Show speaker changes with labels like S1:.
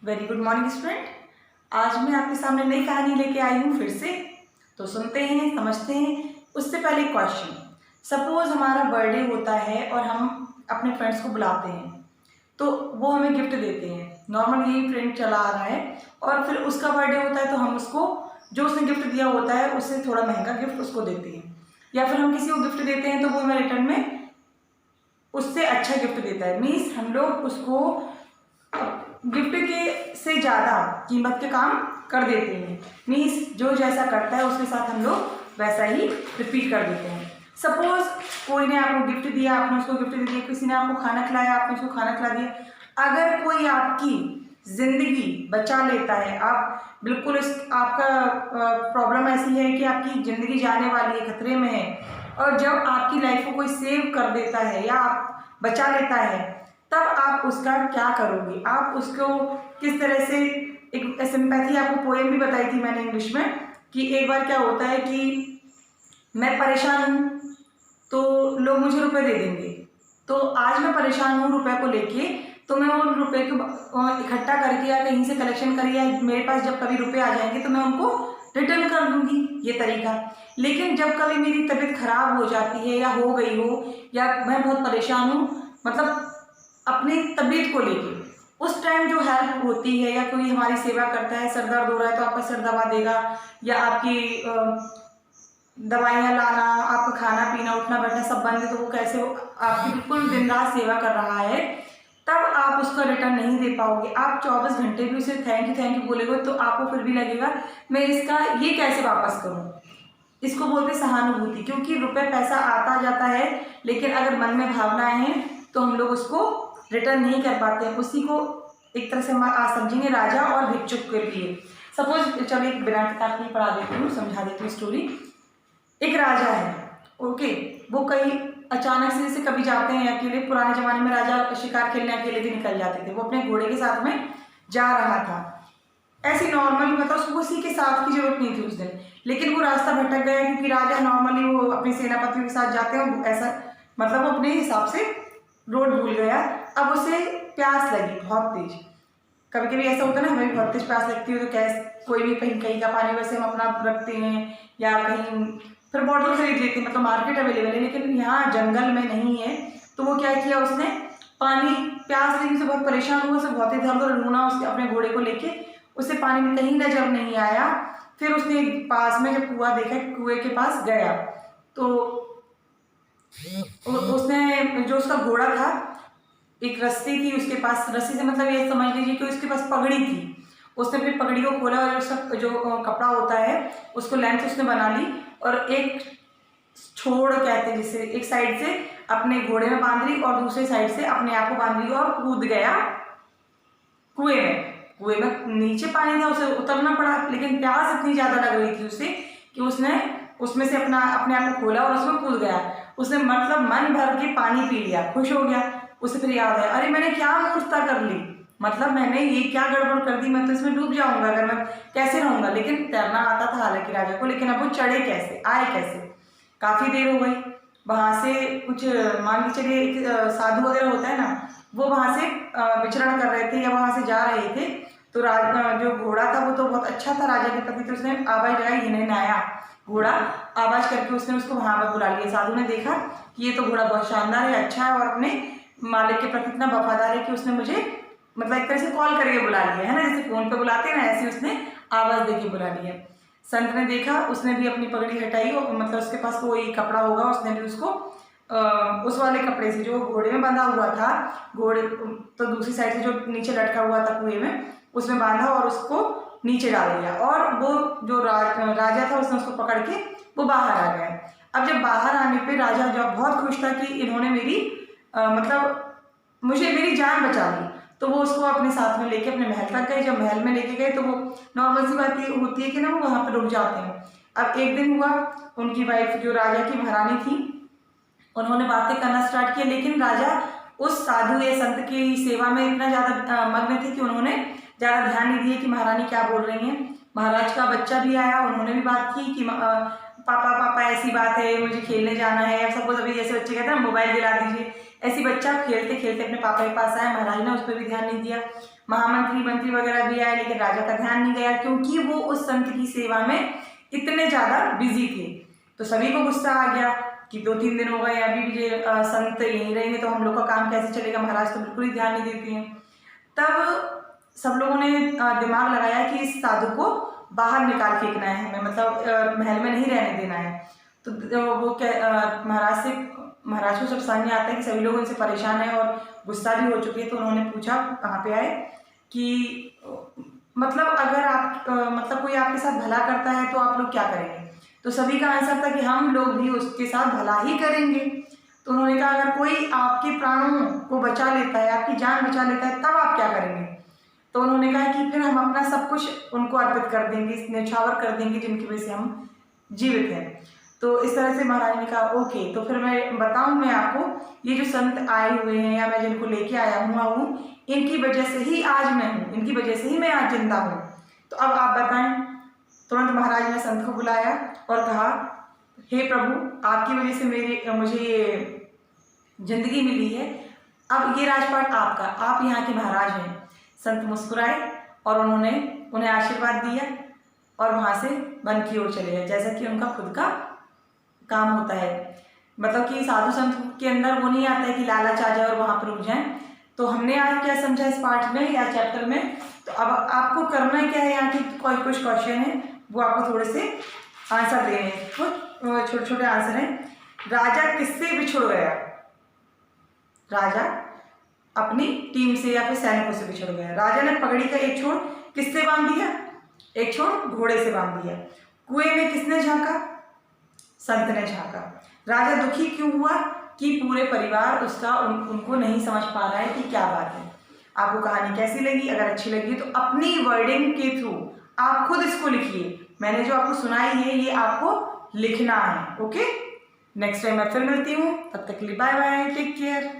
S1: Very good morning student. आज मैं आपके सामने नई कहानी लेके आई हूँ फिर से। तो सुनते हैं, समझते हैं। उससे पहले क्वेश्चन, सपोज हमारा बर्थडे होता है और हम अपने फ्रेंड्स को बुलाते हैं तो वो हमें गिफ्ट देते हैं। नॉर्मल यही ट्रेंड चला आ रहा है। और फिर उसका बर्थडे होता है तो हम उसको जो उसने गिफ्ट दिया होता है उससे थोड़ा महंगा गिफ्ट उसको देते हैं, या फिर हम किसी को गिफ्ट देते हैं तो वो हमें रिटर्न में उससे अच्छा गिफ्ट देता है। मीन्स हम लोग उसको गिफ्ट के से ज़्यादा कीमत के काम कर देते हैं। मीन्स जो जैसा करता है उसके साथ हम लोग वैसा ही रिपीट कर देते हैं। सपोज कोई ने आपको गिफ्ट दिया, आपने उसको गिफ्ट दे दिया। किसी ने आपको खाना खिलाया, आपने उसको खाना खिला दिया। अगर कोई आपकी ज़िंदगी बचा लेता है, आप बिल्कुल आपका प्रॉब्लम ऐसी है कि आपकी ज़िंदगी जाने वाली है, खतरे में है, और जब आपकी लाइफ को कोई सेव कर देता है या आप बचा लेता है, तब आप उसका क्या करोगे? आप उसको किस तरह से, एक सिंपैथी आपको पोएम भी बताई थी मैंने इंग्लिश में, कि एक बार क्या होता है कि मैं परेशान हूँ तो लोग मुझे रुपए दे देंगे। तो आज मैं परेशान हूँ रुपए को लेके, तो मैं उन रुपए को इकट्ठा करके या कहीं से कलेक्शन करके, या मेरे पास जब कभी रुपए आ जाएंगे तो मैं उनको रिटर्न कर दूंगी, ये तरीका। लेकिन जब कभी मेरी तबीयत खराब हो जाती है या हो गई हो, या मैं बहुत परेशान हूँ, मतलब अपनी तबीयत को लेके, उस टाइम जो हेल्प होती है या कोई हमारी सेवा करता है, सर दर्द हो रहा है तो आपका सर दबा देगा, या आपकी दवाइयाँ लाना, आपका खाना पीना उठना बैठना सब बंद है, तो वो कैसे आपकी बिल्कुल दिन रात सेवा कर रहा है, तब आप उसका रिटर्न नहीं दे पाओगे। आप 24 घंटे भी उसे थैंक यू बोलेगे तो आपको फिर भी लगेगा मैं इसका ये कैसे वापस करूँ। इसको बोलते सहानुभूति, क्योंकि रुपए पैसा आता जाता है, लेकिन अगर मन में भावनाएं हैं तो हम लोग उसको रिटर्न नहीं कर पाते हैं। उसी को एक तरह से हम आज समझेंगे राजा और भिक्षुक के लिए। सपोज चलिए एक बिना किताब की पढ़ा देती हूँ, समझा देती हूँ स्टोरी। एक राजा है, ओके। वो कहीं अचानक से जैसे कभी जाते हैं अकेले, पुराने जमाने में राजा शिकार खेलने अकेले भी निकल जाते थे। वो अपने घोड़े के साथ में जा रहा था, ऐसे नॉर्मली, मतलब उसको किसी के साथ की जरूरत नहीं थी उस दिन, लेकिन वो रास्ता भटक गया, क्योंकि राजा नॉर्मली वो अपने सेनापतियों के साथ जाते हैं, ऐसा मतलब वो अपने हिसाब से रोड भूल गया। अब उसे प्यास लगी बहुत तेज। कभी कभी ऐसा होता है ना, हमें भी बहुत तेज प्यास लगती है, तो कैसे कोई भी कहीं कहीं का पानी वैसे हम अपना रखते हैं या कहीं फिर बॉटल खरीद लेते हैं, मतलब मार्केट अवेलेबल है, लेकिन यहाँ जंगल में नहीं है। तो वो क्या किया उसने, पानी प्यास लगी, उसे बहुत परेशान हुआ, उसे बहुत इधर उधर ढूंढा उसके अपने घोड़े को लेके, उसे पानी में कहीं नजर नहीं आया। फिर उसने पास में जब कुआं देखा, कुएं के पास गया, तो उसने जो उसका घोड़ा था, एक रस्सी थी उसके पास, रस्सी से मतलब ये समझ लीजिए कि उसके पास पगड़ी थी। उसने अपनी पगड़ी को खोला और उसका जो कपड़ा होता है उसको लेंथ उसने बना ली, और एक छोड़ कहते हैं जिसे, एक साइड से अपने घोड़े में बांध ली और दूसरी साइड से अपने आप को बांध ली और कूद गया कुएं में। कुएं में नीचे पानी था, उसे उतरना पड़ा, लेकिन प्यास इतनी ज्यादा लग रही थी उसे कि उसने उसमें से अपने आप को खोला और उसमें कूद गया। उसने मतलब मन भर के पानी पी लिया, खुश हो गया। उसे फिर याद आया, अरे मैंने क्या मूर्खता कर ली, मतलब मैंने ये क्या गड़बड़ कर दी, मैं तो इसमें डूब जाऊंगा, अगर मैं कैसे रहूंगा। लेकिन तैरना आता था हालांकि राजा को, लेकिन अब वो चढ़े कैसे, आए कैसे। काफी देर हो गई, वहां से कुछ मान के चलिए एक साधु वगैरह होता है ना, वो वहां से विचरण कर रहे थे या वहां से जा रहे थे। तो जो घोड़ा था वो तो बहुत अच्छा था राजा के प्रति, तो उसने आवाज लगाई, ये नहीं आया घोड़ा, आवाज करके उसने उसको वहां पर बुला लिया। साधु ने देखा कि ये तो घोड़ा बहुत शानदार है, अच्छा है, और अपने मालिक के प्रति इतना वफादार है कि उसने मुझे मतलब एक तरह से कॉल करके बुला लिया है ना, जैसे फोन पे बुलाते हैं ना, ऐसे उसने आवाज देके बुला लिया। संत ने देखा, उसने भी अपनी पगड़ी हटाई, और मतलब उसके पास कोई कपड़ा होगा, उसने भी उसको उस वाले कपड़े से जो घोड़े में बंधा हुआ था, घोड़े तो दूसरी साइड से जो नीचे लटका हुआ था कुएं में, उसमें बांधा और उसको नीचे डाल दिया। और वो जो राजा था उसने उसको पकड़ के वो बाहर आ गया। अब जब बाहर आने पे राजा जब बहुत खुश था कि इन्होंने मेरी मतलब मुझे मेरी जान बचा दी, तो वो उसको अपने साथ में लेके अपने महल तक गए। जब महल में लेके गए तो वो नॉर्मल सी बात ये होती है कि ना वो वहां पर रुक जाते हैं। अब एक दिन हुआ, उनकी वाइफ जो राजा की महारानी थी, उन्होंने बातें करना स्टार्ट किया, लेकिन राजा उस साधु या संत की सेवा में इतना ज्यादा मग्न थे कि उन्होंने ज्यादा ध्यान नहीं दिया कि महारानी क्या बोल रही हैं। महाराज का बच्चा भी आया, उन्होंने भी बात की कि पापा पापा ऐसी बात है, मुझे खेलने जाना है, या सपोज अभी जैसे बच्चे कहते हैं मोबाइल दिला दीजिए, ऐसी बच्चा खेलते खेलते अपने पापा के पास आया, महाराज ने उस पर भी ध्यान नहीं दिया। महामंत्री मंत्री वगैरह भी आए, लेकिन राजा का ध्यान नहीं गया, क्योंकि वो उस संत की सेवा में इतने ज़्यादा बिजी थे। तो सभी को गुस्सा आ गया कि 2-3 दिन हो गए, अभी भी ये संत यहीं रहेंगे तो हम लोग का काम कैसे चलेगा, महाराज तो बिल्कुल ही ध्यान नहीं देते हैं। तब सब लोगों ने दिमाग लगाया कि इस साधु को बाहर निकाल फेंकना है हमें, मतलब महल में नहीं रहने देना है। तो वो महाराज को जब समझ में आता है कि सभी लोग उनसे परेशान हैं और गुस्सा भी हो चुके हैं, तो उन्होंने पूछा कहाँ पे आए कि मतलब अगर आप मतलब कोई आपके साथ भला करता है तो आप लोग क्या करेंगे। तो सभी का आंसर था कि हम लोग भी उसके साथ भला ही करेंगे। तो उन्होंने कहा अगर कोई आपके प्राणों को बचा लेता है, आपकी जान बचा लेता है, तब आप क्या करेंगे। तो उन्होंने कहा कि फिर हम अपना सब कुछ उनको अर्पित कर देंगे, न्यौछावर कर देंगे जिनकी वजह से हम जीवित हैं। तो इस तरह से महाराज ने कहा ओके। तो फिर मैं बताऊं, मैं आपको ये जो संत आए हुए हैं या मैं जिनको लेके आया हूँ इनकी वजह से ही आज मैं हूँ, इनकी वजह से ही मैं आज जिंदा हूँ। तो अब आप बताएं। तुरंत महाराज ने संत को बुलाया और कहा हे प्रभु, आपकी वजह से मुझे ये जिंदगी मिली है, अब ये राजपाट आपका, आप यहाँ के महाराज हैं। संत मुस्कुराए और उन्होंने उन्हें आशीर्वाद दिया और वहाँ से वन की ओर चले गए, जैसा कि उनका खुद का काम होता है। मतलब कि साधु संत के अंदर वो नहीं आता है कि लालच आ जाए और वहाँ पर रुक जाएं। तो हमने आज क्या समझा इस पाठ में या चैप्टर में। तो अब आपको करना क्या है, यहाँ की कुछ क्वेश्चन है वो आपको थोड़े से आंसर देने हैं, कुछ छोटे छोटे आंसर हैं। राजा किससे बिछुड़ गया। राजा अपनी टीम से या फिर सैनिकों से बिछड़ गया। राजा ने पगड़ी का एक छोर किससे बांध दिया, एक छोर घोड़े से बांध दिया। कुएं में किसने झांका, संत ने झांका। राजा दुखी क्यों हुआ कि पूरे परिवार उसका उनको नहीं समझ पा रहा है कि क्या बात है। आपको कहानी कैसी लगी, अगर अच्छी लगी तो अपनी वर्डिंग के थ्रू आप खुद इसको लिखिए। मैंने जो आपको सुनाई है ये आपको लिखना है। ओके, नेक्स्ट टाइम मैं फिर मिलती हूँ, तब तक के लिए बाय बाय, टेक केयर।